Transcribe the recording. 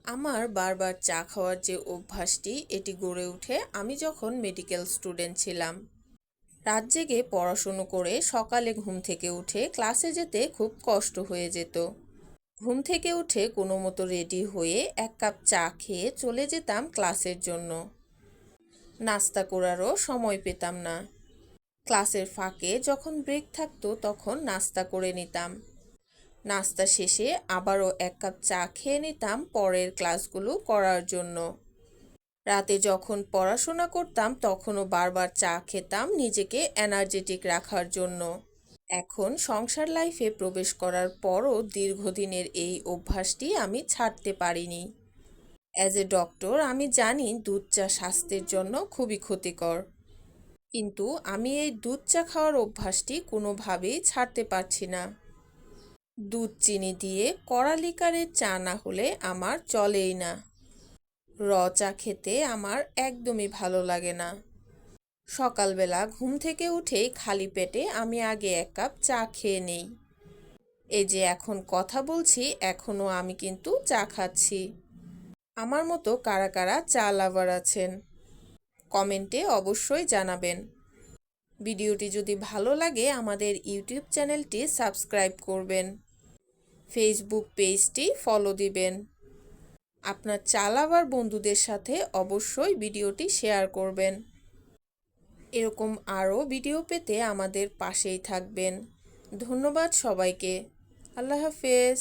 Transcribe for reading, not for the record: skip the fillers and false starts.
আমার বারবার চা খাওয়ার যে অভ্যাসটি এটি গড়ে ওঠে আমি যখন মেডিকেল স্টুডেন্ট ছিলাম। রাত জেগে পড়াশুনো করে সকালে ঘুম থেকে উঠে ক্লাসে যেতে খুব কষ্ট হয়ে যেত। ঘুম থেকে উঠে কোনো মতো রেডি হয়ে এক কাপ চা খেয়ে চলে যেতাম ক্লাসের জন্য। নাস্তা করারও সময় পেতাম না। ক্লাসের ফাঁকে যখন ব্রেক থাকতো তখন নাস্তা করে নিতাম। নাস্তা শেষে আবারও এক কাপ চা খেয়ে নিতাম পরের ক্লাসগুলো করার জন্য। রাতে যখন পড়াশোনা করতাম তখনও বারবার চা খেতাম নিজেকে এনার্জেটিক রাখার জন্য। এখন সংসার লাইফে প্রবেশ করার পরও দীর্ঘদিনের এই অভ্যাসটি আমি ছাড়তে পারিনি। অ্যাজ এ ডক্টর আমি জানি দুধ চা স্বাস্থ্যের জন্য খুবই ক্ষতিকর, কিন্তু আমি এই দুধ চা খাওয়ার অভ্যাসটি কোনোভাবেই ছাড়তে পারছি না। দুধ চিনি দিয়ে কড়া লিকারের চা না হলে আমার চলেই না। র চা খেতে আমার একদমই ভালো লাগে না। সকালবেলা ঘুম থেকে উঠেই খালি পেটে আমি আগে এক কাপ চা খেয়ে নেই। এই যে এখন কথা বলছি এখনো আমি কিন্তু চা খাচ্ছি। আমার মতো কারা কারা চা লাভার আছেন কমেন্টে অবশ্যই জানাবেন। ভিডিওটি যদি ভালো লাগে আমাদের ইউটিউব চ্যানেলটি সাবস্ক্রাইব করবেন, ফেসবুক পেজটি ফলো দিবেন। আপনার চা লাভার বন্ধুদের সাথে অবশ্যই ভিডিওটি শেয়ার করবেন। এরকম আরও ভিডিও পেতে আমাদের পাশেই থাকবেন। ধন্যবাদ সবাইকে। আল্লাহ হাফেজ।